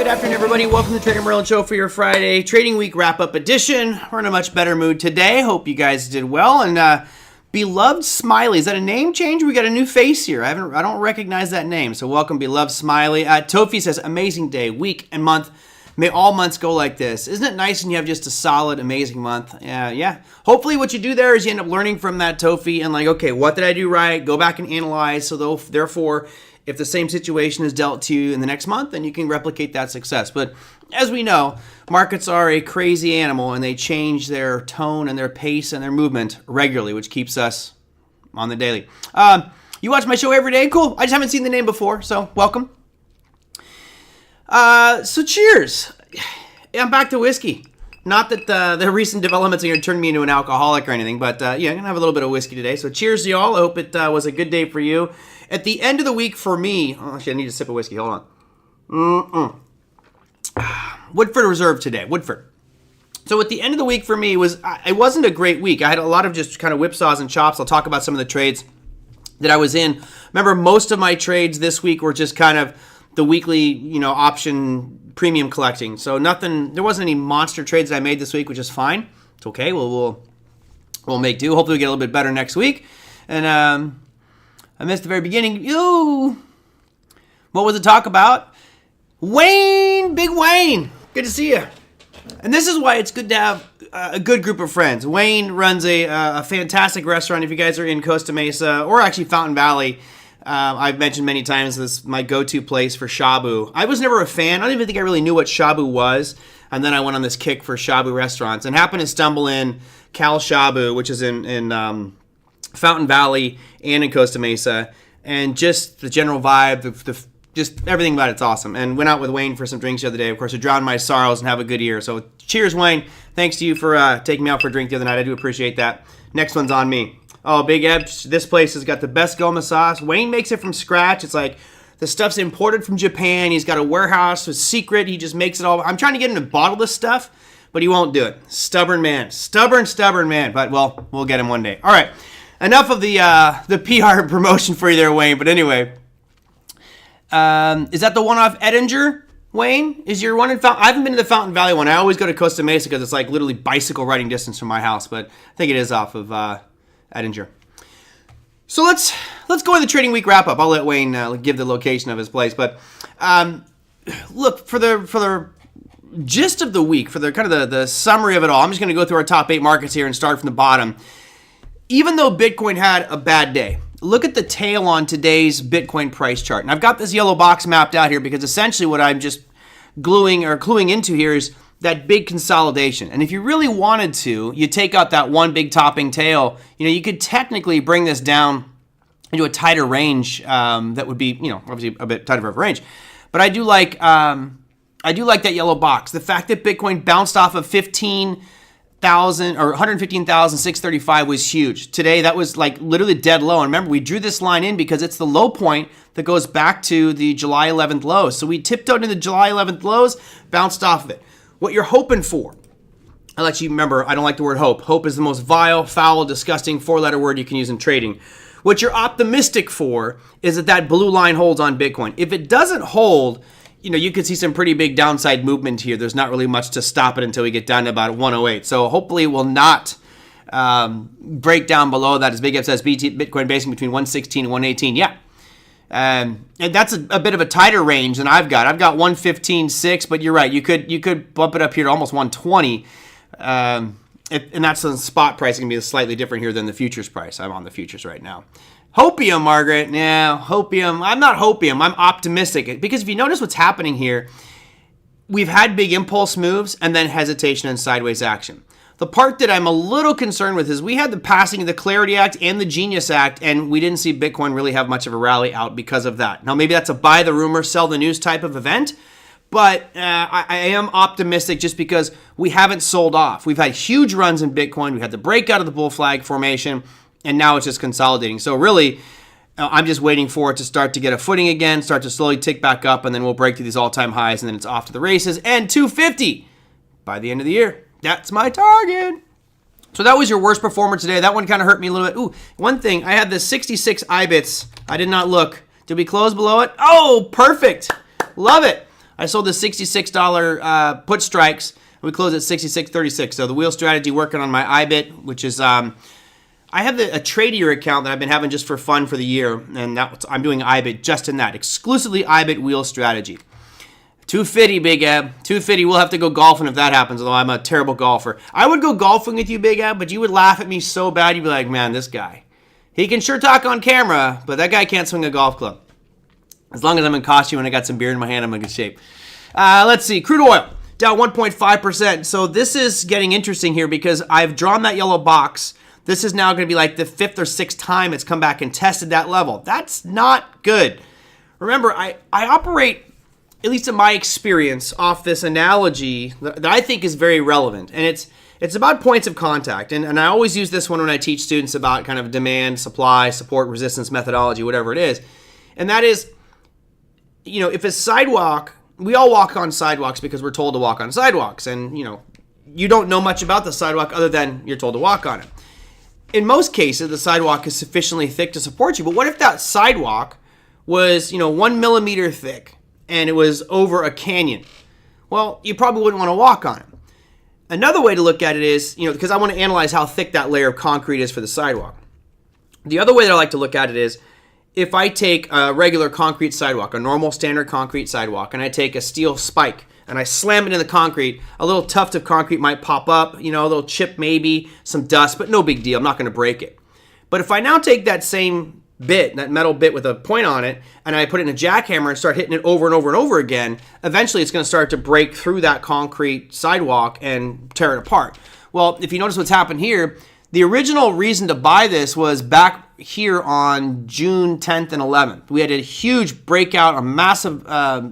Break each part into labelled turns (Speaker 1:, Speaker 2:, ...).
Speaker 1: Good afternoon, everybody. Welcome to the Trader Merlin Show for your Friday Trading Week Wrap-Up Edition. We're in a much better mood today. Hope you guys did well. And Beloved Smiley, is that a name change? We got a new face here. I don't recognize that name. So welcome, Beloved Smiley. Tofi says, amazing day, week, and month. May all months go like this. Isn't it nice when you have just a solid, amazing month? Yeah. Hopefully what you do there is you end up learning from that, Tofi, and like, okay, what did I do right? Go back and analyze. So therefore, if the same situation is dealt to you in the next month, then you can replicate that success. But as we know, markets are a crazy animal, and they change their tone and their pace and their movement regularly, which keeps us on the daily. You watch my show every day? Cool. I just haven't seen the name before, so welcome. So cheers. I'm back to whiskey. Not that the recent developments are going to turn me into an alcoholic or anything, but yeah, I'm going to have a little bit of whiskey today. So cheers to y'all. I hope it was a good day for you. At the end of the week for me, actually I need a sip of whiskey. Hold on. Woodford Reserve today. Woodford. So at the end of the week for me, it wasn't a great week. I had a lot of just kind of whipsaws and chops. I'll talk about some of the trades that I was in. Remember, most of my trades this week were just kind of the weekly, option premium collecting. So there wasn't any monster trades that I made this week, which is fine. It's okay. We'll make do. Hopefully we get a little bit better next week. And I missed the very beginning. What was the talk about? Wayne, Big Wayne. Good to see you. And this is why it's good to have a good group of friends. Wayne runs a fantastic restaurant. If you guys are in Costa Mesa or actually Fountain Valley, I've mentioned many times this is my go-to place for shabu. I was never a fan. I don't even think I really knew what shabu was. And then I went on this kick for shabu restaurants and happened to stumble in Cal Shabu, which is in Fountain Valley and in Costa Mesa. And just the general vibe, just everything about it's awesome. And went out with Wayne for some drinks the other day. Of course, to drown my sorrows and have a good year. So cheers, Wayne. Thanks to you for taking me out for a drink the other night. I do appreciate that. Next one's on me. Oh, Big Eb, this place has got the best goma sauce. Wayne makes it from scratch. It's like the stuff's imported from Japan. He's got a warehouse. It's secret. He just makes it all. I'm trying to get him to bottle this stuff, but he won't do it. Stubborn man. Stubborn man. But, well, we'll get him one day. All right. Enough of the PR promotion for you there, Wayne. But anyway, is that the one off Edinger, Wayne? Is your one in Fountain? I haven't been to the Fountain Valley one. I always go to Costa Mesa because it's like literally bicycle riding distance from my house. But I think it is off of Edinger. So let's go in the trading week wrap up. I'll let Wayne give the location of his place. But look, for the gist of the week, for the kind of the summary of it all, I'm just going to go through our top 8 markets here and start from the bottom. Even though Bitcoin had a bad day, look at the tail on today's Bitcoin price chart. And I've got this yellow box mapped out here because essentially what I'm just cluing into here is that big consolidation. And if you really wanted to, you take out that one big topping tail, you could technically bring this down into a tighter range that would be, obviously a bit tighter of a range. But I do like that yellow box. The fact that Bitcoin bounced off of 15,000 or 115,635 was huge. Today, that was like literally dead low. And remember, we drew this line in because it's the low point that goes back to the July 11th lows. So we tiptoed into the July 11th lows, bounced off of it. What you're hoping for, I'll let you remember, I don't like the word hope. Hope is the most vile, foul, disgusting 4-letter word you can use in trading. What you're optimistic for is that blue line holds on Bitcoin. If it doesn't hold, you could see some pretty big downside movement here. There's not really much to stop it until we get down to about 108. So hopefully it will not break down below that. As Big F says, Bitcoin basing between 116 and 118. Yeah. And that's a bit of a tighter range than I've got. I've got 115.6, but you're right. You could bump it up here to almost 120. And that's the spot price can be slightly different here than the futures price. I'm on the futures right now. Hopium, Margaret. Yeah, hopium. I'm not hopium. I'm optimistic. Because if you notice what's happening here, we've had big impulse moves and then hesitation and sideways action. The part that I'm a little concerned with is we had the passing of the Clarity Act and the Genius Act, and we didn't see Bitcoin really have much of a rally out because of that. Now, maybe that's a buy the rumor, sell the news type of event, but I am optimistic just because we haven't sold off. We've had huge runs in Bitcoin. We had the breakout of the bull flag formation, and now it's just consolidating. So really, I'm just waiting for it to start to get a footing again, start to slowly tick back up, and then we'll break through these all-time highs, and then it's off to the races. And 250 by the end of the year. That's my target. So that was your worst performer today. That one kind of hurt me a little bit. Ooh, one thing. I had the 66 IBITS. I did not look. Did we close below it? Oh, perfect. Love it. I sold the $66 put strikes. We closed at 66.36. So the wheel strategy working on my IBIT, which is I have a trader account that I've been having just for fun for the year, and I'm doing IBIT just in that, exclusively IBIT wheel strategy. 250, Big Ab. 250, we'll have to go golfing if that happens, although I'm a terrible golfer. I would go golfing with you, Big Ab, but you would laugh at me so bad, you'd be like, man, this guy. He can sure talk on camera, but that guy can't swing a golf club. As long as I'm in costume and I got some beer in my hand, I'm in good shape. Let's see, crude oil, down 1.5%. So this is getting interesting here because I've drawn that yellow box. This is now going to be like the 5th or 6th time it's come back and tested that level. That's not good. Remember, I operate, at least in my experience, off this analogy that I think is very relevant. And it's about points of contact. And I always use this one when I teach students about kind of demand, supply, support, resistance, methodology, whatever it is. And that is, if a sidewalk, we all walk on sidewalks because we're told to walk on sidewalks. And, you don't know much about the sidewalk other than you're told to walk on it. In most cases, the sidewalk is sufficiently thick to support you. But what if that sidewalk was, 1 millimeter thick and it was over a canyon? Well, you probably wouldn't want to walk on it. Another way to look at it is, because I want to analyze how thick that layer of concrete is for the sidewalk. The other way that I like to look at it is, if I take a regular concrete sidewalk, a normal standard concrete sidewalk, and I take a steel spike and I slam it in the concrete, a little tuft of concrete might pop up, a little chip maybe, some dust, but no big deal. I'm not going to break it. But if I now take that same bit, that metal bit with a point on it, and I put it in a jackhammer and start hitting it over and over and over again, eventually it's going to start to break through that concrete sidewalk and tear it apart. Well, if you notice what's happened here, the original reason to buy this was back here on June 10th and 11th. We had a huge breakout, a massive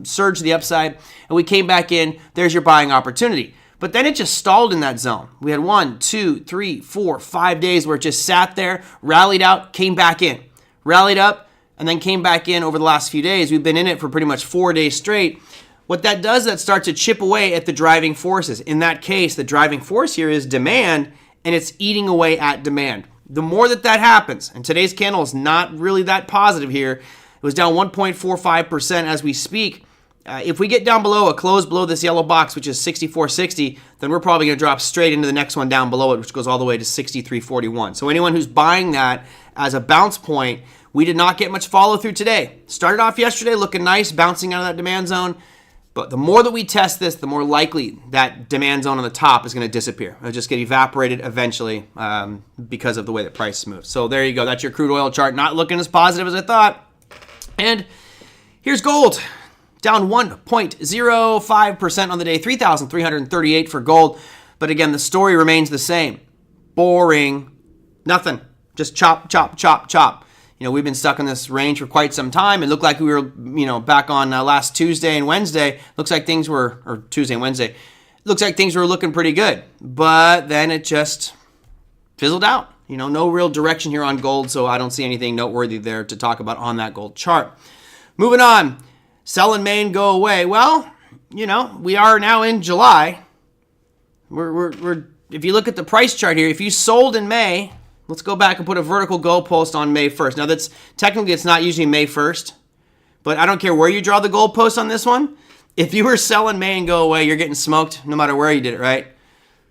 Speaker 1: surge to the upside, and we came back in. There's your buying opportunity. But then it just stalled in that zone. We had 1, 2, 3, 4, 5 days where it just sat there, rallied out, came back in. Rallied up, and then came back in over the last few days. We've been in it for pretty much 4 days straight. What that does, that starts to chip away at the driving forces. In that case, the driving force here is demand, and it's eating away at demand. The more that happens, and today's candle is not really that positive here. It was down 1.45% as we speak. If we get down below, a close below this yellow box, which is 64.60, then we're probably going to drop straight into the next one down below it, which goes all the way to 63.41. So anyone who's buying that as a bounce point, we did not get much follow through today. Started off yesterday looking nice, bouncing out of that demand zone. But the more that we test this, the more likely that demand zone on the top is going to disappear. It'll just get evaporated eventually because of the way the price moves. So there you go. That's your crude oil chart. Not looking as positive as I thought. And here's gold. Down 1.05% on the day. 3,338 for gold. But again, the story remains the same. Boring. Nothing. Just chop, chop, chop, chop. We've been stuck in this range for quite some time. It looked like we were, back on last Tuesday and Wednesday. Looks like things were, or Tuesday and Wednesday. Looks like things were looking pretty good. But then it just fizzled out. No real direction here on gold, so I don't see anything noteworthy there to talk about on that gold chart. Moving on. Sell in May and go away. Well, we are now in July. We're if you look at the price chart here, if you sold in May, let's go back and put a vertical goalpost on May 1st. Now, that's technically it's not usually May 1st, but I don't care where you draw the goalpost on this one. If you were selling May and go away, you're getting smoked no matter where you did it, right?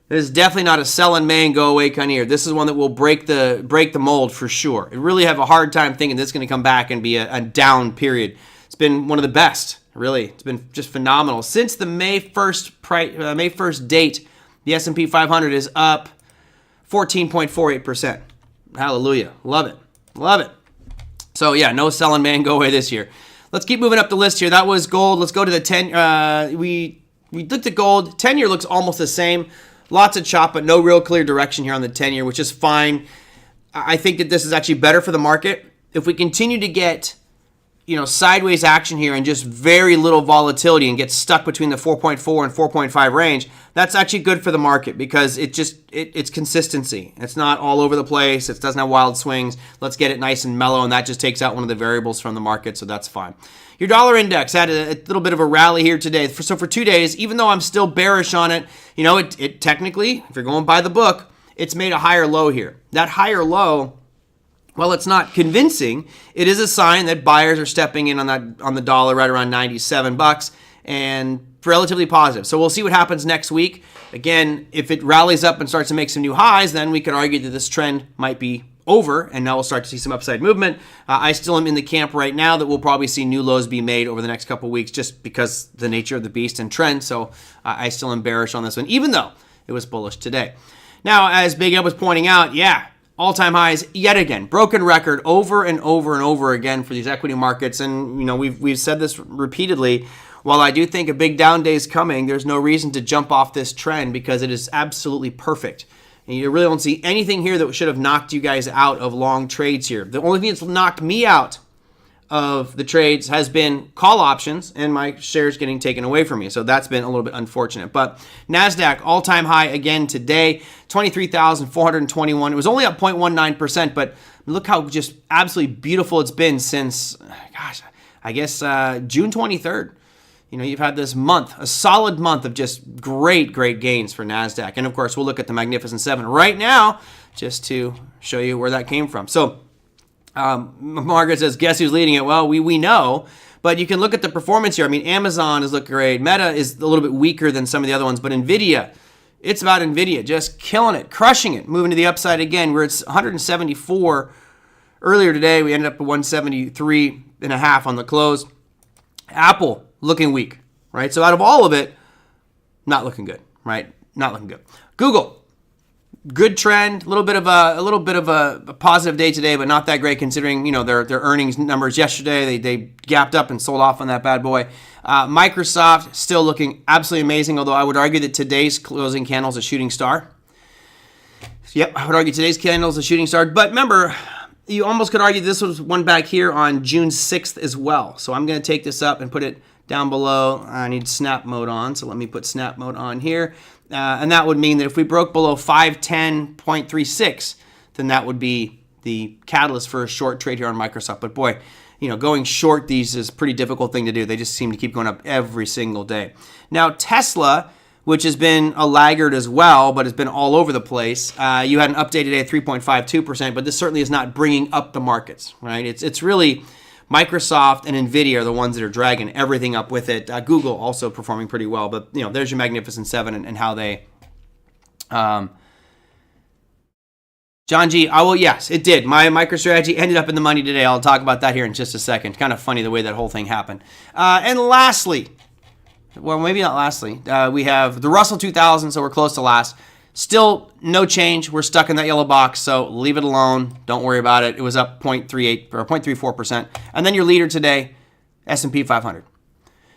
Speaker 1: This is definitely not a sell in May and go away kind of year. This is one that will break the mold for sure. I really have a hard time thinking this is going to come back and be a down period. It's been one of the best, really. It's been just phenomenal. Since the May 1st date, the S&P 500 is up 14.48%. Hallelujah. Love it. Love it. So, yeah, no selling May and go away this year. Let's keep moving up the list here. That was gold. Let's go to the 10. We looked at gold. 10-year looks almost the same. Lots of chop, but no real clear direction here on the 10-year, which is fine. I think that this is actually better for the market. If we continue to get sideways action here and just very little volatility and get stuck between the 4.4 and 4.5 range, that's actually good for the market because it's consistency. It's not all over the place. It doesn't have wild swings. Let's get it nice and mellow, and that just takes out one of the variables from the market, so that's fine. Your dollar index had a little bit of a rally here today. So for 2 days, even though I'm still bearish on it, it technically, if you're going by the book, it's made a higher low here. That higher low, while it's not convincing, it is a sign that buyers are stepping in on the dollar right around $97. and relatively positive. So we'll see what happens next week. Again, if it rallies up and starts to make some new highs, then we could argue that this trend might be over, and now we'll start to see some upside movement. I still am in the camp right now that we'll probably see new lows be made over the next couple of weeks just because the nature of the beast and trend. So I still am bearish on this one, even though it was bullish today. Now, as Big Ed was pointing out, all-time highs yet again, broken record over and over and over again for these equity markets. And we've said this repeatedly. While I do think a big down day is coming, there's no reason to jump off this trend because it is absolutely perfect. And you really don't see anything here that should have knocked you guys out of long trades here. The only thing that's knocked me out of the trades has been call options and my shares getting taken away from me. So that's been a little bit unfortunate. But NASDAQ all-time high again today, 23,421. It was only up 0.19%, but look how just absolutely beautiful it's been since, I guess June 23rd. You've had this month, a solid month of just great gains for NASDAQ. And of course, we'll look at the Magnificent Seven right now just to show you where that came from. So Margaret says, guess who's leading it? Well, we know, but you can look at the performance here. I mean, Amazon is looking great. Meta is a little bit weaker than some of the other ones, but Nvidia, it's about Nvidia, just killing it, crushing it, moving to the upside again. We're at 174 earlier today. We ended up at 173.5 on the close. Apple looking weak, right? So out of all of it, not looking good, right? Not looking good. Google, good trend, a little bit of a positive day today, but not that great considering their earnings numbers yesterday. They gapped up and sold off on that bad boy. Microsoft still looking absolutely amazing, although I would argue that today's closing candle is a shooting star. Yep, I would argue today's candle is a shooting star. But remember, you almost could argue this was one back here on June 6th as well. So I'm going to take this up and put it down below. I need snap mode on, so let me put snap mode on here. And that would mean that if we broke below 510.36, then that would be the catalyst for a short trade here on Microsoft. But boy, going short these is a pretty difficult thing to do. They just seem to keep going up every single day. Now, Tesla, which has been a laggard as well, but has been all over the place. You had an update today at 3.52%, but this certainly is not bringing up the markets, right? It's really Microsoft and Nvidia are the ones that are dragging everything up with it. Google also performing pretty well, but there's your Magnificent Seven and how they. John G. Yes, it did. My MicroStrategy ended up in the money today. I'll talk about that here in just a second. Kind of funny the way that whole thing happened. And lastly, well, maybe not lastly, we have the Russell 2000, so we're close to last. Still no change. We're stuck in that yellow box, so leave it alone. Don't worry about it. It was up 0.38 or 0.34%. And then your leader today, S&P 500.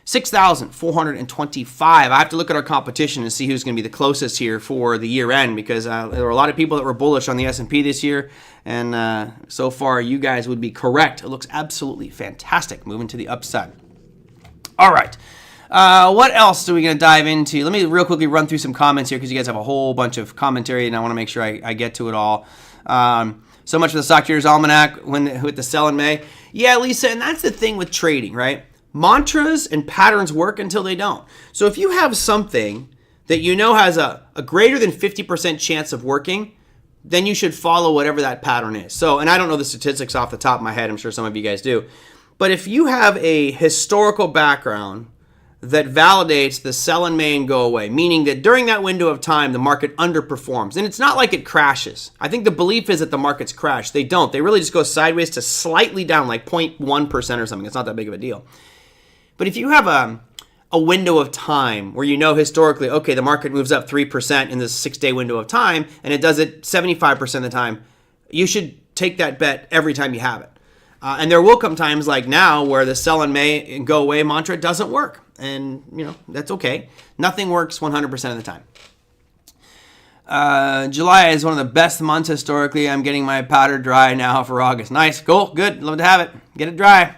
Speaker 1: 6,425. I have to look at our competition and see who's going to be the closest here for the year end because there were a lot of people that were bullish on the S&P this year, and so far you guys would be correct. It looks absolutely fantastic moving to the upside. All right. What else are we going to dive into? Let me real quickly run through some comments here because you guys have a whole bunch of commentary and I want to make sure I get to it all. So much for the Stock Traders Almanac with the sell in May. Yeah, Lisa, and that's the thing with trading, right? Mantras and patterns work until they don't. So if you have something that has a greater than 50% chance of working, then you should follow whatever that pattern is. So, and I don't know the statistics off the top of my head. I'm sure some of you guys do. But if you have a historical background that validates the sell in May and go away, meaning that during that window of time, the market underperforms. And it's not like it crashes. I think the belief is that the markets crash. They don't. They really just go sideways to slightly down, like 0.1% or something. It's not that big of a deal. But if you have a window of time where historically, okay, the market moves up 3% in this 6-day window of time, and it does it 75% of the time, you should take that bet every time you have it. And there will come times like now where the sell in May and go away mantra doesn't work. And, that's okay. Nothing works 100% of the time. July is one of the best months historically. I'm getting my powder dry now for August. Nice. Cool. Good. Love to have it. Get it dry.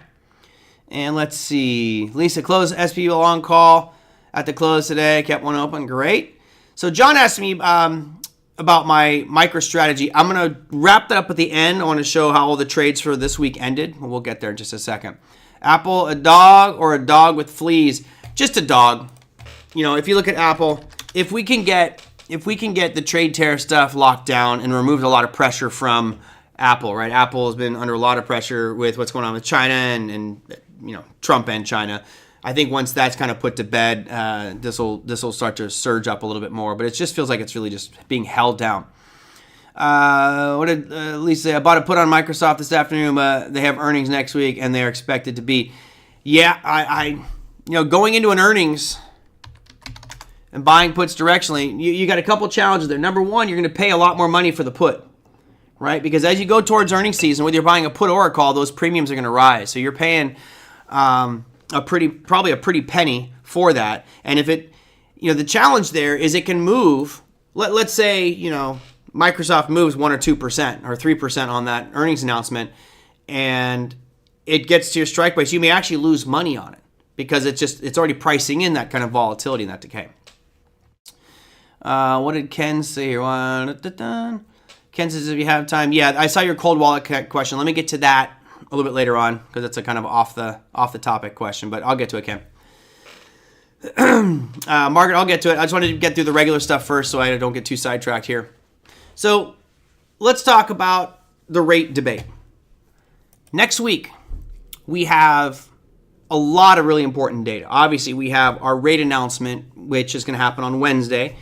Speaker 1: And let's see. Lisa closed SP long call at the close today. Kept one open. Great. So John asked me about my MicroStrategy. I'm going to wrap that up at the end. I want to show how all the trades for this week ended. We'll get there in just a second. Apple, a dog or a dog with fleas? Just a dog. If you look at Apple, if we can get the trade tariff stuff locked down and removed a lot of pressure from Apple, right? Apple has been under a lot of pressure with what's going on with China and Trump and China. I think once that's kind of put to bed, this will start to surge up a little bit more. But it just feels like it's really just being held down. What did Lisa say? I bought a put on Microsoft this afternoon. They have earnings next week, and they're expected to be. Yeah, I going into an earnings and buying puts directionally, you got a couple challenges there. Number one, you're going to pay a lot more money for the put, right? Because as you go towards earnings season, whether you're buying a put or a call, those premiums are going to rise. So you're paying probably a pretty penny for that. And if it, the challenge there is it can move. Let's say Microsoft moves 1 or 2% or 3% on that earnings announcement, and it gets to your strike price. You may actually lose money on it because it's already pricing in that kind of volatility and that decay. What did Ken say here? Ken says, if you have time. Yeah, I saw your cold wallet question. Let me get to that a little bit later on because it's a kind of off the topic question, but I'll get to it, Ken. Margaret, I'll get to it. I just wanted to get through the regular stuff first so I don't get too sidetracked here. So let's talk about the rate debate. Next week, we have a lot of really important data. Obviously, we have our rate announcement, which is going to happen on Wednesday.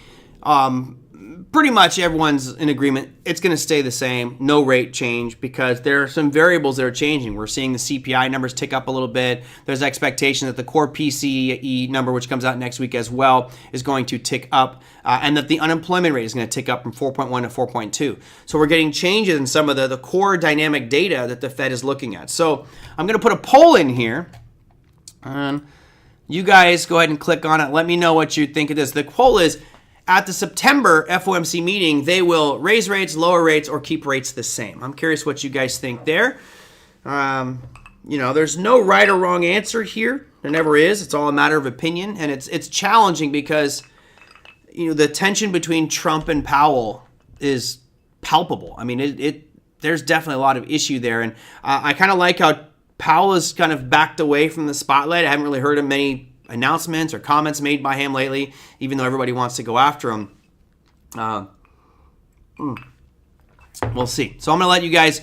Speaker 1: Pretty much everyone's in agreement. It's going to stay the same, no rate change, because there are some variables that are changing. We're seeing the CPI numbers tick up a little bit. There's expectation that the core PCE number, which comes out next week as well, is going to tick up, and that the unemployment rate is going to tick up from 4.1 to 4.2. So we're getting changes in some of the core dynamic data that the Fed is looking at. So I'm going to put a poll in here. You guys go ahead and click on it. Let me know what you think of this. The poll is, at the September FOMC meeting, they will raise rates, lower rates, or keep rates the same. I'm curious what you guys think there. There's no right or wrong answer here. There never is. It's all a matter of opinion, and it's challenging because the tension between Trump and Powell is palpable. I mean, there's definitely a lot of issue there, and I kind of like how Powell has kind of backed away from the spotlight. I haven't really heard of many announcements or comments made by him lately, even though everybody wants to go after him. We'll see. So I'm going to let you guys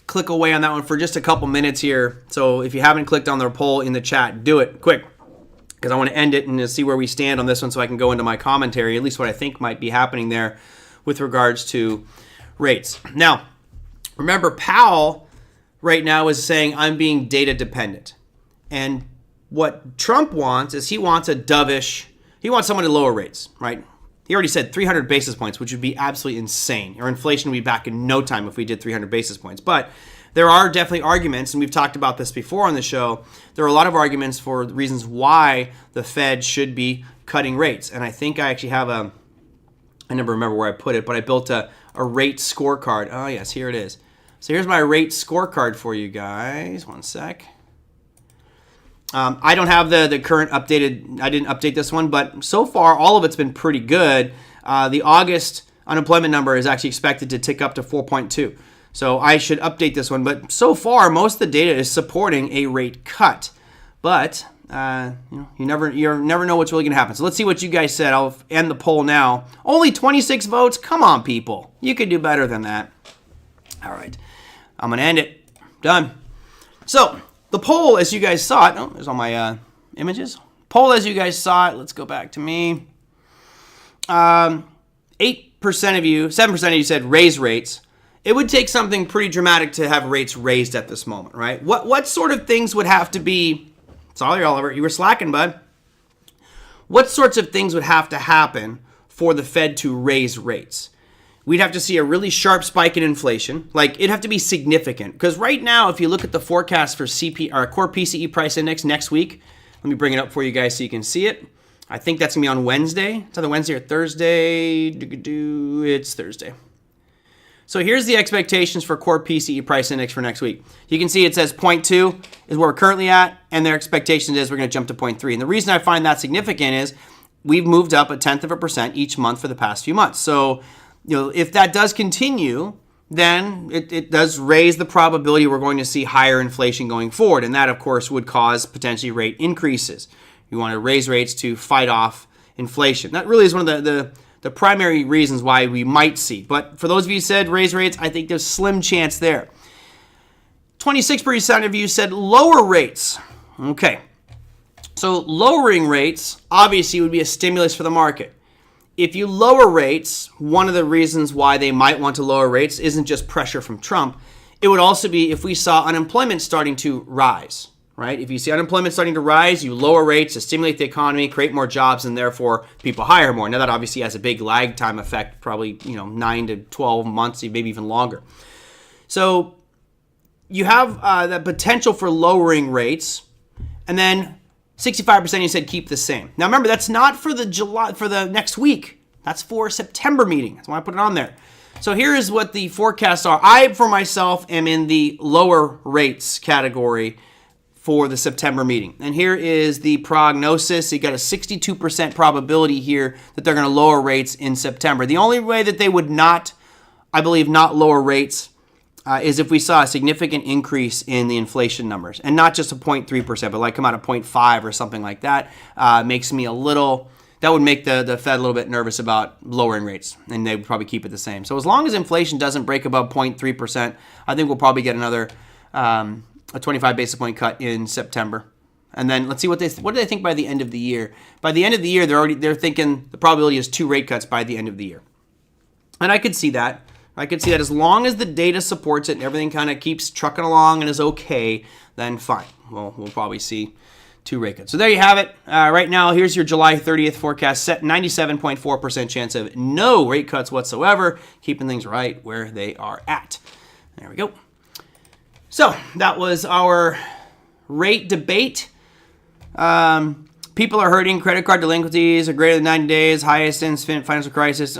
Speaker 1: click away on that one for just a couple minutes here. So if you haven't clicked on the poll in the chat, do it quick, because I want to end it and see where we stand on this one so I can go into my commentary, at least what I think might be happening there with regards to rates. Now, remember, Powell right now is saying, I'm being data dependent. And what Trump wants is he wants someone to lower rates, right? He already said 300 basis points, which would be absolutely insane. Our inflation would be back in no time if we did 300 basis points. But there are definitely arguments, and we've talked about this before on the show. There are a lot of arguments for reasons why the Fed should be cutting rates. And I think I actually have I never remember where I put it, but I built a rate scorecard. Oh, yes, here it is. So here's my rate scorecard for you guys. One sec. I don't have the current updated. I didn't update this one, but so far all of it's been pretty good. The August unemployment number is actually expected to tick up to 4.2. So I should update this one. But so far, most of the data is supporting a rate cut. But you never know what's really going to happen. So let's see what you guys said. I'll end the poll now. Only 26 votes. Come on, people. You could do better than that. All right. I'm going to end it. Done. So the poll, as you guys saw it, oh, there's all my images. Poll, as you guys saw it, let's go back to me. 8% of you, 7% of you said raise rates. It would take something pretty dramatic to have rates raised at this moment, right? What sort of things would have to be, sorry, Oliver, you were slacking, bud. What sorts of things would have to happen for the Fed to raise rates? We'd have to see a really sharp spike in inflation. Like, it'd have to be significant. Because right now, if you look at the forecast for core PCE price index next week, let me bring it up for you guys so you can see it. I think that's going to be on Wednesday. It's either Wednesday or Thursday. It's Thursday. So here's the expectations for core PCE price index for next week. You can see it says 0.2 is where we're currently at, and their expectation is we're going to jump to 0.3. And the reason I find that significant is we've moved up 0.1% each month for the past few months. So if that does continue, then it does raise the probability we're going to see higher inflation going forward. And that, of course, would cause potentially rate increases. You want to raise rates to fight off inflation. That really is one of the primary reasons why we might see. But for those of you who said raise rates, I think there's slim chance there. 26% of you said lower rates. Okay. So lowering rates obviously would be a stimulus for the market. If you lower rates, one of the reasons why they might want to lower rates isn't just pressure from Trump. It would also be if we saw unemployment starting to rise, right? If you see unemployment starting to rise, you lower rates to stimulate the economy, create more jobs, and therefore people hire more. Now that obviously has a big lag time effect, probably 9 to 12 months, maybe even longer. So you have the potential for lowering rates, and then 65% you said keep the same. Now remember, that's not for the next week. That's for September meeting. That's why I put it on there. So here is what the forecasts are. I, for myself, am in the lower rates category for the September meeting. And here is the prognosis. You got a 62% probability here that they're going to lower rates in September. The only way that they would not, I believe, not lower rates is if we saw a significant increase in the inflation numbers, and not just a 0.3%, but like come out of 0.5 or something like that. Makes me a little, that would make the Fed a little bit nervous about lowering rates, and they would probably keep it the same. So as long as inflation doesn't break above 0.3%, I think we'll probably get another a 25 basis point cut in September. And then let's see what do they think by the end of the year. By the end of the year, they're thinking the probability is 2 rate cuts by the end of the year. And I could see that. I could see that as long as the data supports it and everything kind of keeps trucking along and is okay, then fine. Well, we'll probably see 2 rate cuts. So there you have it. Right now, here's your July 30th forecast. Set 97.4% chance of no rate cuts whatsoever, keeping things right where they are at. There we go. So that was our rate debate. People are hurting. Credit card delinquencies are greater than 90 days. Highest since financial crisis.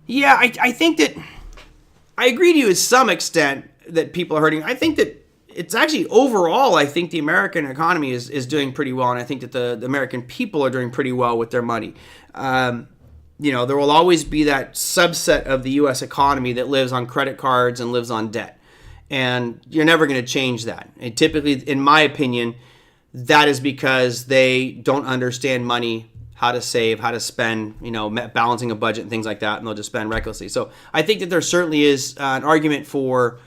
Speaker 1: Yeah, I think that I agree to you to some extent that people are hurting. I think that it's actually overall, I think the American economy is doing pretty well, and I think that the American people are doing pretty well with their money. There will always be that subset of the U.S. economy that lives on credit cards and lives on debt, and you're never going to change that. And typically, in my opinion, that is because they don't understand money, how to save, how to spend, balancing a budget and things like that, and they'll just spend recklessly. So I think that there certainly is an argument for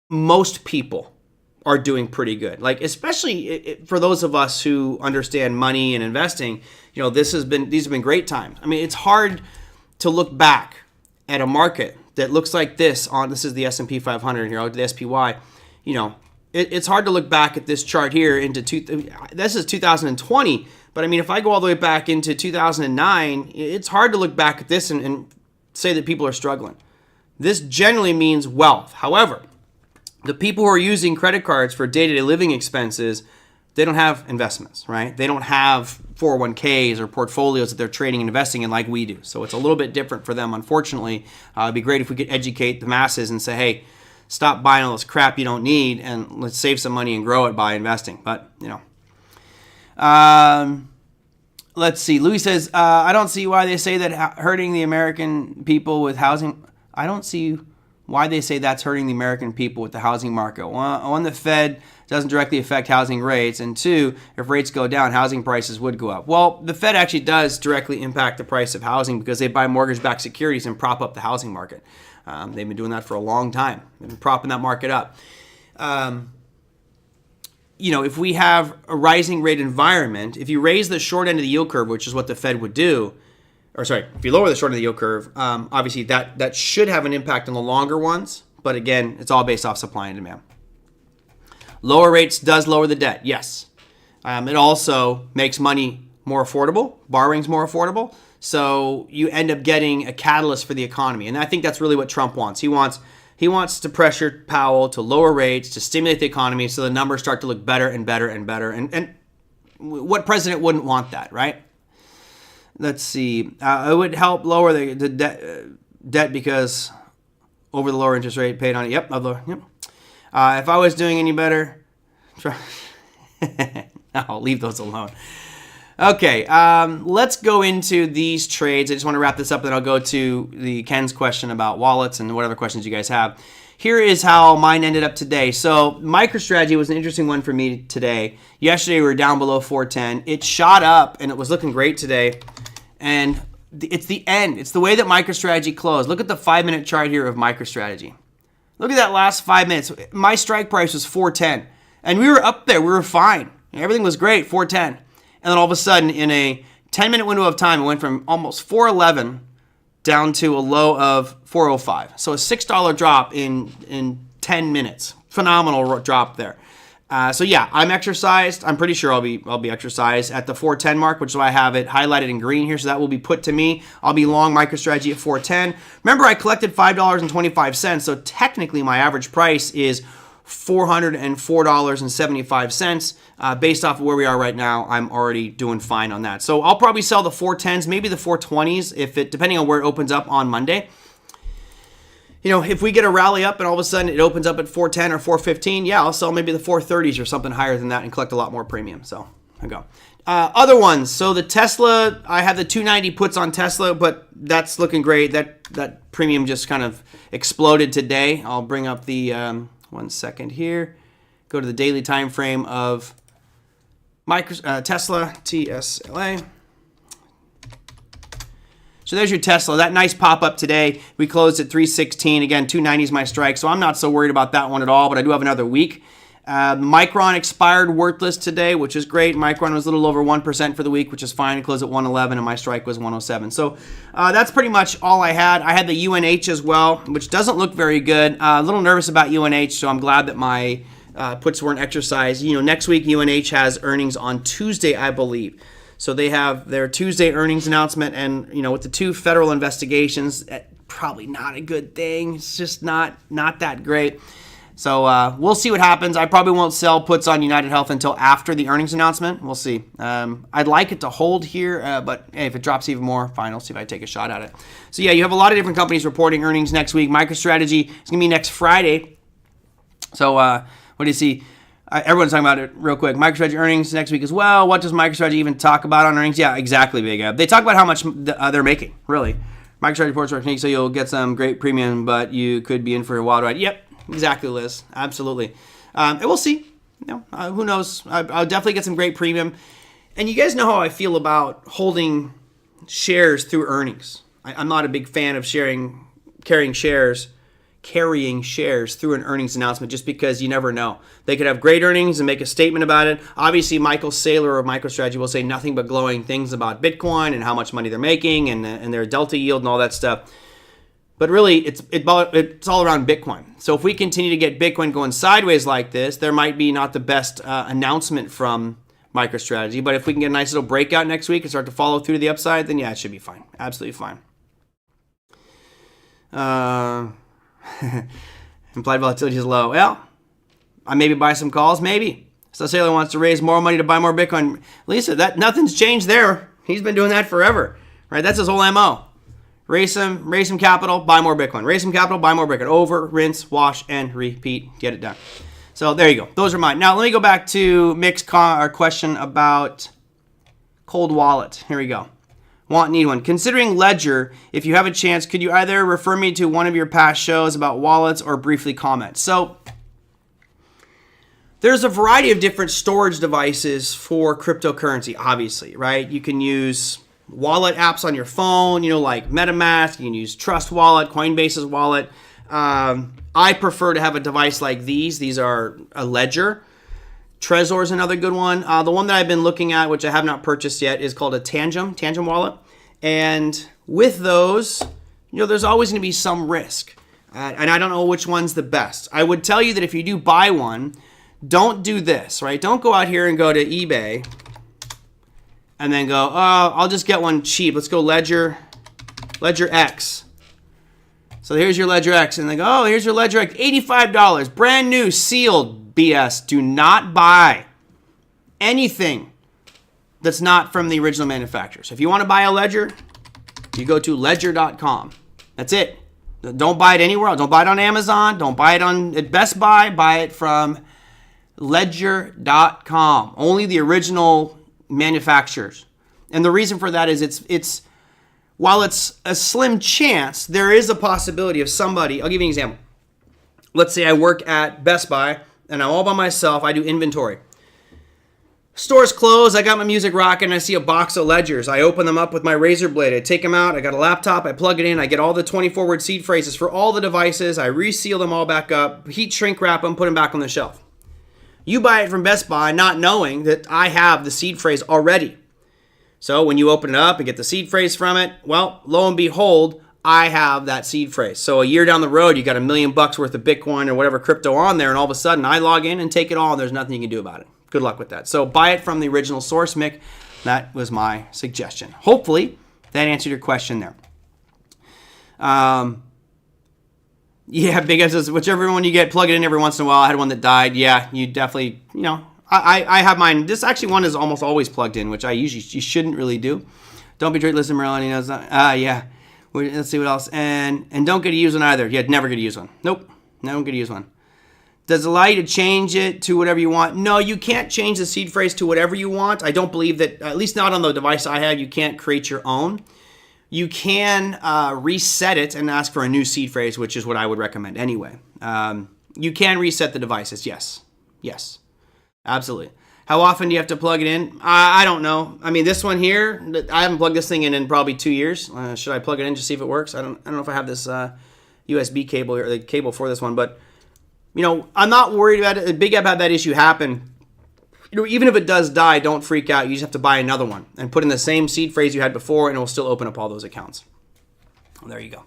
Speaker 1: most people are doing pretty good. Like, especially for those of us who understand money and investing, these have been great times. I mean, it's hard to look back at a market that looks like this this is the S&P 500 here, I'll do the SPY, It's hard to look back at this chart here this is 2020, but I mean, if I go all the way back into 2009, it's hard to look back at this and say that people are struggling. This generally means wealth. However, the people who are using credit cards for day-to-day living expenses, they don't have investments, right? They don't have 401ks or portfolios that they're trading and investing in like we do. So it's a little bit different for them, unfortunately. It'd be great if we could educate the masses and say, hey, stop buying all this crap you don't need and let's save some money and grow it by investing. But, let's see. Louis says, I don't see why they say that hurting the American people with housing. I don't see why they say that's hurting the American people with the housing market. One, the Fed doesn't directly affect housing rates. And 2, if rates go down, housing prices would go up. Well, the Fed actually does directly impact the price of housing because they buy mortgage-backed securities and prop up the housing market. They've been doing that for a long time. They've been propping that market up. If we have a rising rate environment, if you raise the short end of the yield curve, which is what the Fed would do, if you lower the short end of the yield curve, obviously that should have an impact on the longer ones. But again, it's all based off supply and demand. Lower rates does lower the debt, yes. It also makes money more affordable, borrowing's more affordable. So you end up getting a catalyst for the economy. And I think that's really what Trump wants. He wants to pressure Powell to lower rates, to stimulate the economy so the numbers start to look better and better and better. And what president wouldn't want that, right? Let's see. It would help lower the debt because over the lower interest rate paid on it. Yep. If I was doing any better, I'll leave those alone. Okay, let's go into these trades. I just want to wrap this up, then I'll go to Ken's question about wallets and whatever questions you guys have. Here is how mine ended up today. So MicroStrategy was an interesting one for me today. Yesterday we were down below 410. It shot up and it was looking great today. And it's the end. It's the way that MicroStrategy closed. Look at the 5-minute chart here of MicroStrategy. Look at that last 5 minutes. My strike price was 410. And we were up there. We were fine. Everything was great, 410. And then all of a sudden, in a 10-minute window of time, it went from almost 411 down to a low of 405. So a $6 drop in 10 minutes. Phenomenal drop there. So yeah, I'm exercised. I'm pretty sure I'll be exercised at the 410 mark, which is why I have it highlighted in green here. So that will be put to me. I'll be long MicroStrategy at 410. Remember, I collected $5.25. So technically, my average price is $404.75. Based off of where we are right now, I'm already doing fine on that. So I'll probably sell the 410s, maybe the 420s, depending on where it opens up on Monday. If we get a rally up and all of a sudden it opens up at 410 or 415, yeah, I'll sell maybe the 430s or something higher than that and collect a lot more premium. So there you go. Other ones. So the Tesla, I have the 290 puts on Tesla, but that's looking great. That premium just kind of exploded today. I'll bring up the 1 second here. Go to the daily time frame of Tesla, TSLA. So there's your Tesla. That nice pop-up today. We closed at 316. Again, 290 is my strike, so I'm not so worried about that one at all, but I do have another week. Micron expired worthless today, which is great. Micron was a little over 1% for the week, which is fine. It closed at 111, and my strike was 107. So that's pretty much all I had. I had the UNH as well, which doesn't look very good. A little nervous about UNH, so I'm glad that my puts weren't exercised. Next week, UNH has earnings on Tuesday, I believe. So they have their Tuesday earnings announcement, and with the 2 federal investigations, probably not a good thing. It's just not that great. So we'll see what happens. I probably won't sell puts on United Health until after the earnings announcement. We'll see. I'd like it to hold here, but hey, if it drops even more, fine. I'll see if I take a shot at it. So yeah, you have a lot of different companies reporting earnings next week. MicroStrategy is going to be next Friday. So what do you see? Everyone's talking about it real quick. MicroStrategy earnings next week as well. What does MicroStrategy even talk about on earnings? Yeah, exactly, Big Ab. They talk about how much they're making, really. MicroStrategy reports are technique, so you'll get some great premium, but you could be in for a wild ride. Yep, exactly, Liz. Absolutely. And we'll see. Who knows? I'll definitely get some great premium. And you guys know how I feel about holding shares through earnings. I'm not a big fan of carrying shares through an earnings announcement, just because you never know. They could have great earnings and make a statement about it. Obviously, Michael Saylor of MicroStrategy will say nothing but glowing things about Bitcoin and how much money they're making and their delta yield and all that stuff. But really, it's all around Bitcoin. So if we continue to get Bitcoin going sideways like this, there might be not the best announcement from MicroStrategy. But if we can get a nice little breakout next week and start to follow through to the upside, then yeah, it should be fine. Absolutely fine. Implied volatility is low. Well, I maybe buy some calls, maybe. So Saylor wants to raise more money to buy more Bitcoin. Lisa, nothing's changed there. He's been doing that forever, right? That's his whole MO. Raise some capital, buy more Bitcoin. Raise some capital, buy more Bitcoin. Over, rinse, wash, and repeat. Get it done. So there you go. Those are mine. Now let me go back to Mick's question about cold wallet. Here we go. Need one. Considering Ledger, if you have a chance, could you either refer me to one of your past shows about wallets or briefly comment? So there's a variety of different storage devices for cryptocurrency, obviously, right? You can use wallet apps on your phone, like MetaMask. You can use Trust Wallet, Coinbase's wallet. I prefer to have a device like these. These are a Ledger. Trezor is another good one. The one that I've been looking at, which I have not purchased yet, is called a Tangem wallet. And with those, there's always going to be some risk. And I don't know which one's the best. I would tell you that if you do buy one, don't do this, right? Don't go out here and go to eBay and then go, oh, I'll just get one cheap. Let's go Ledger X. So here's your Ledger X. And they go, oh, here's your Ledger X, $85. Brand new, sealed. BS. Do not buy anything that's not from the original manufacturer. So if you want to buy a Ledger, you go to ledger.com. That's it. Don't buy it anywhere else. Don't buy it on Amazon. Don't buy it at Best Buy. Buy it from ledger.com. Only the original manufacturers. And the reason for that is it's while it's a slim chance, there is a possibility of somebody. I'll give you an example. Let's say I work at Best Buy and I'm all by myself. I do inventory. Store's closed. I got my music rocking. I see a box of ledgers. I open them up with my razor blade. I take them out. I got a laptop. I plug it in. I get all the 24-word seed phrases for all the devices. I reseal them all back up, heat shrink wrap them, put them back on the shelf. You buy it from Best Buy not knowing that I have the seed phrase already. So when you open it up and get the seed phrase from it, well, lo and behold, I have that seed phrase. So a year down the road, you got $1 million worth of Bitcoin or whatever crypto on there, and all of a sudden I log in and take it all, and there's nothing you can do about it. Good luck with that. So buy it from the original source, Mick. That was my suggestion. Hopefully that answered your question there. Yeah, Big F says, whichever one you get, plug it in every once in a while. I had one that died. Yeah, you definitely, I have mine. This actually one is almost always plugged in, which you shouldn't really do. Don't be Trader Merlin. He knows that. Yeah. Let's see what else. And don't get to use one either. Yeah, never get to use one. Nope. Never get to use one. Does it allow you to change it to whatever you want? No, you can't change the seed phrase to whatever you want. I don't believe that, at least not on the device I have, you can't create your own. You can reset it and ask for a new seed phrase, which is what I would recommend anyway. You can reset the devices, yes. Yes, absolutely. How often do you have to plug it in? I don't know. I mean, this one here, I haven't plugged this thing in probably 2 years. Should I plug it in to see if it works? I don't know if I have this USB cable or the cable for this one, but I'm not worried about it. Big App had that issue happen. Even if it does die, don't freak out. You just have to buy another one and put in the same seed phrase you had before, and it will still open up all those accounts. Well, there you go.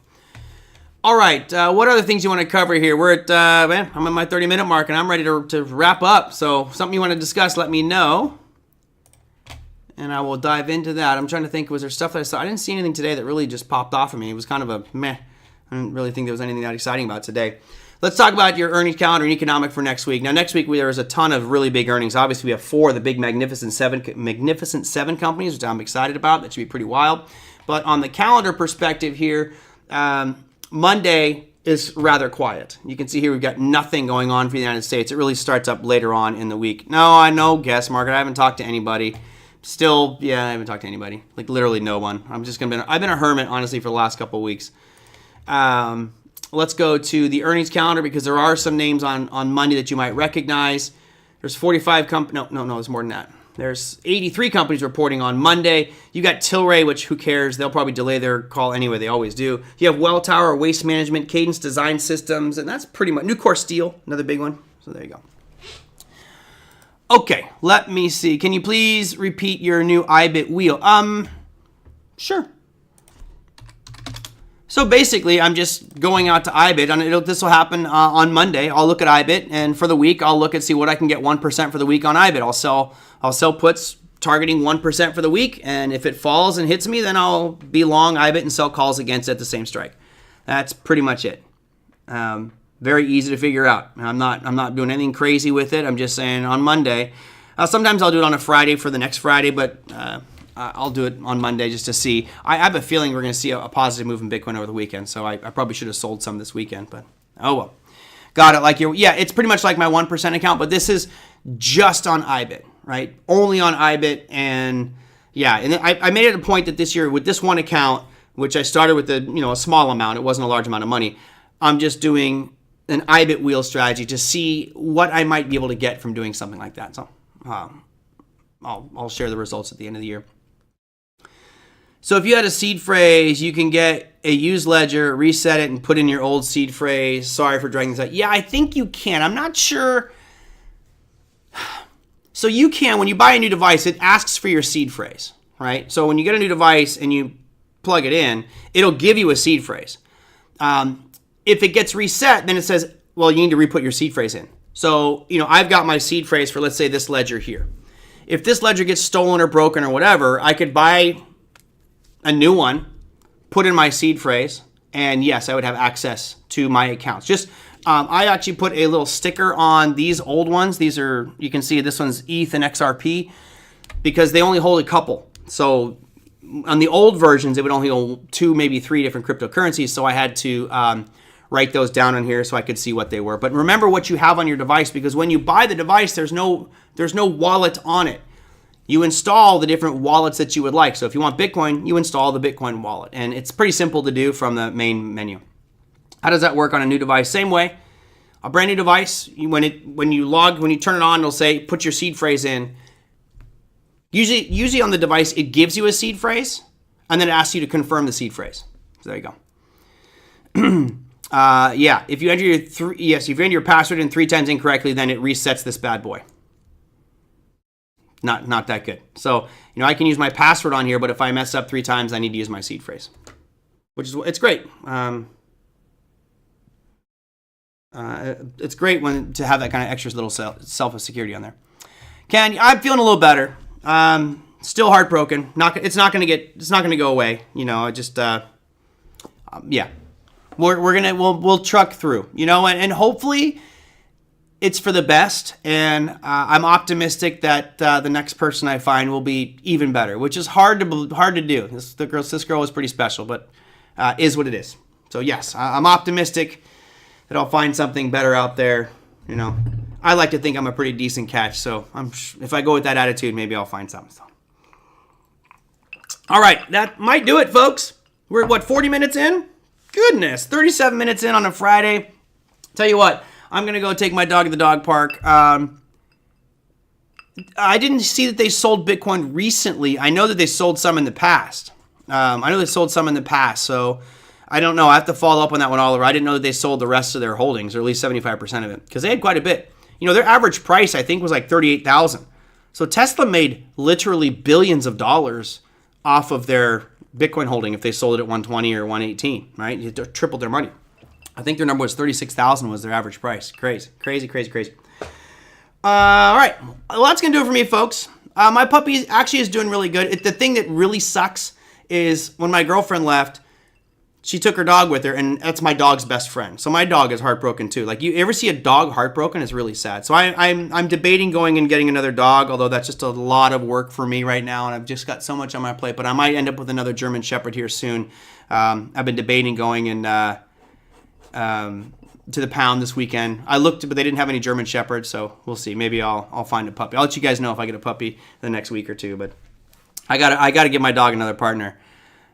Speaker 1: All right, what other things you want to cover here? We're at, I'm at my 30-minute mark, and I'm ready to wrap up. So something you want to discuss, let me know, and I will dive into that. I'm trying to think, was there stuff that I saw? I didn't see anything today that really just popped off of me. It was kind of a meh. I didn't really think there was anything that exciting about today. Let's talk about your earnings calendar and economic for next week. Now, next week, there is a ton of really big earnings. Obviously, we have 4 of the big Magnificent Seven companies, which I'm excited about. That should be pretty wild. But on the calendar perspective here, Monday is rather quiet. You can see here we've got nothing going on for the United States. It really starts up later on in the week. No, I know, guess market. I haven't talked to anybody. Still, yeah, I haven't talked to anybody. Like literally no one. I've been a hermit, honestly, for the last couple of weeks. Let's go to the earnings calendar because there are some names on Monday that you might recognize. There's 45 companies. No, there's more than that. There's 83 companies reporting on Monday. You got Tilray, which who cares? They'll probably delay their call anyway. They always do. You have Welltower, Waste Management, Cadence Design Systems, and that's pretty much Nucor Steel, another big one. So there you go. Okay, let me see. Can you please repeat your new IBIT wheel? Sure. So basically, I'm just going out to IBIT, and this will happen on Monday. I'll look at IBIT, and for the week, I'll look and see what I can get 1% for the week on IBIT. I'll sell puts targeting 1% for the week, and if it falls and hits me, then I'll be long IBIT and sell calls against it at the same strike. That's pretty much it. Very easy to figure out. I'm not doing anything crazy with it. I'm just saying on Monday. Sometimes I'll do it on a Friday for the next Friday, but I'll do it on Monday just to see. I have a feeling we're going to see a positive move in Bitcoin over the weekend, so I probably should have sold some this weekend, but oh well. Got it. It's pretty much like my 1% account, but this is just on IBIT, right? Only on IBIT, and yeah, and I made it a point that this year with this one account, which I started with a small amount, it wasn't a large amount of money. I'm just doing an IBIT wheel strategy to see what I might be able to get from doing something like that. So I'll share the results at the end of the year. So if you had a seed phrase, you can get a used ledger, reset it, and put in your old seed phrase. Sorry for dragging this out. Yeah, I think you can. I'm not sure. So you can, when you buy a new device, it asks for your seed phrase, right? So when you get a new device and you plug it in, it'll give you a seed phrase. If it gets reset, then it says, well, you need to re-put your seed phrase in. So, I've got my seed phrase for, let's say, this ledger here. If this ledger gets stolen or broken or whatever, I could buy a new one, put in my seed phrase, and yes, I would have access to my accounts. Just, I actually put a little sticker on these old ones. These are, you can see this one's ETH and XRP because they only hold a couple. So on the old versions, it would only hold 2, maybe 3 different cryptocurrencies. So I had to write those down on here so I could see what they were. But remember what you have on your device, because when you buy the device, there's no wallet on it. You install the different wallets that you would like. So if you want Bitcoin, you install the Bitcoin wallet. And it's pretty simple to do from the main menu. How does that work on a new device? Same way. A brand new device, when you turn it on, it'll say, put your seed phrase in. Usually on the device, it gives you a seed phrase, and then it asks you to confirm the seed phrase. So there you go. Yeah, if you enter your if you enter your password in 3 times incorrectly, then it resets this bad boy. Not that good. So, I can use my password on here, but if I mess up 3 times, I need to use my seed phrase, which is, it's great. It's great to have that kind of extra little self of security on there. I'm feeling a little better. Still heartbroken. It's not going to go away. Yeah. We'll truck through, and hopefully it's for the best. And I'm optimistic that the next person I find will be even better, which is hard to do. This girl is pretty special, but is what it is. So yes, I'm optimistic that I'll find something better out there. I like to think I'm a pretty decent catch. So if I go with that attitude, maybe I'll find something. So. All right, that might do it, folks. We're at 40 minutes in? Goodness, 37 minutes in on a Friday. Tell you what, I'm going to go take my dog to the dog park. I didn't see that they sold Bitcoin recently. I know that they sold some in the past. So I don't know. I have to follow up on that one, Oliver. I didn't know that they sold the rest of their holdings, or at least 75% of it, because they had quite a bit. Their average price, I think, was like $38,000. So Tesla made literally billions of dollars off of their Bitcoin holding if they sold it at 120 or 118, right? You tripled their money. I think their number was 36,000 was their average price. Crazy. All right. Well, that's going to do it for me, folks. My puppy actually is doing really good. The thing that really sucks is when my girlfriend left, she took her dog with her, and that's my dog's best friend. So my dog is heartbroken too. Like, you ever see a dog heartbroken? It's really sad. So I'm debating going and getting another dog, although that's just a lot of work for me right now, and I've just got so much on my plate. But I might end up with another German Shepherd here soon. I've been debating going and to the pound this weekend. I looked, but they didn't have any German Shepherds, so we'll see. Maybe I'll find a puppy. I'll let you guys know if I get a puppy the next week or two. But I gotta give my dog another partner.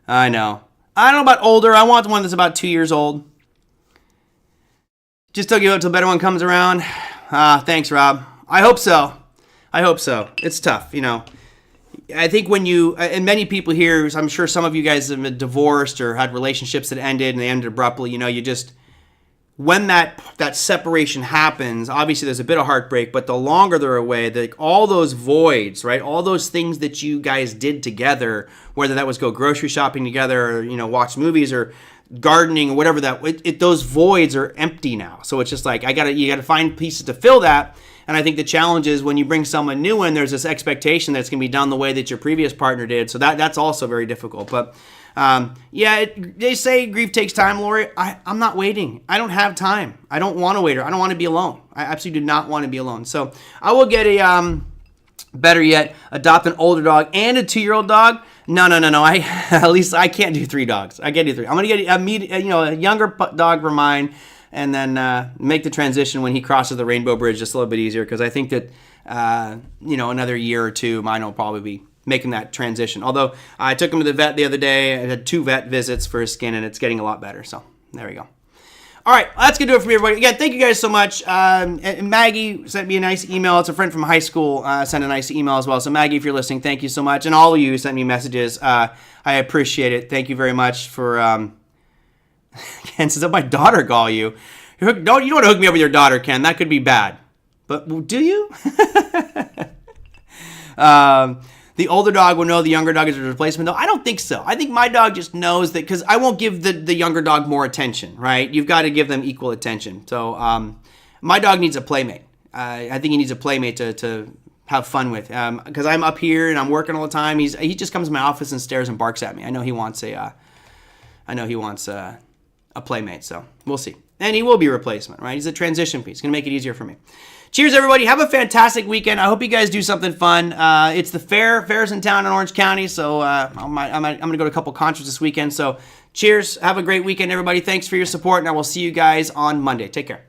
Speaker 1: I know. I don't know about older. I want the one that's about 2 years old. Just till a better one comes around. Thanks, Rob. I hope so. It's tough, I think when and many people here, I'm sure some of you guys have been divorced or had relationships that ended and they ended abruptly. When that separation happens, obviously there's a bit of heartbreak, but the longer they're away, all those voids, right? All those things that you guys did together, whether that was go grocery shopping together or, watch movies or gardening or whatever those voids are empty now. So it's just like, you gotta find pieces to fill that. And I think the challenge is when you bring someone new in, there's this expectation that it's gonna be done the way that your previous partner did. So that's also very difficult. But they say grief takes time, Lori. I'm not waiting. I don't have time. I don't want to wait. I don't want to be alone. I absolutely do not want to be alone. So I will get better yet, adopt an older dog and a 2-year-old dog. No. At least I can't do 3 dogs. I can't do 3. I'm going to get a younger dog for mine, and then make the transition when he crosses the Rainbow Bridge just a little bit easier, because I think that, another year or two, mine will probably be making that transition. Although I took him to the vet the other day. I had 2 vet visits for his skin, and it's getting a lot better. So there we go. All right, that's going to do it for me, everybody. Again, thank you guys so much. And Maggie sent me a nice email. It's a friend from high school sent a nice email as well. So Maggie, if you're listening, thank you so much. And all of you who sent me messages, I appreciate it. Thank you very much for... Ken says, my daughter call you. You don't want to hook me up with your daughter, Ken. That could be bad. But do you? The older dog will know the younger dog is a replacement, though. I don't think so. I think my dog just knows that, because I won't give the younger dog more attention, right? You've got to give them equal attention. So my dog needs a playmate. I think he needs a playmate to have fun with, because I'm up here and I'm working all the time. He just comes to my office and stares and barks at me. I know he wants a playmate. So we'll see. And he will be a replacement, right? He's a transition piece. It's going to make it easier for me. Cheers, everybody. Have a fantastic weekend. I hope you guys do something fun. It's the fair's in town in Orange County, so I'm going to go to a couple concerts this weekend. So cheers. Have a great weekend, everybody. Thanks for your support, and I will see you guys on Monday. Take care.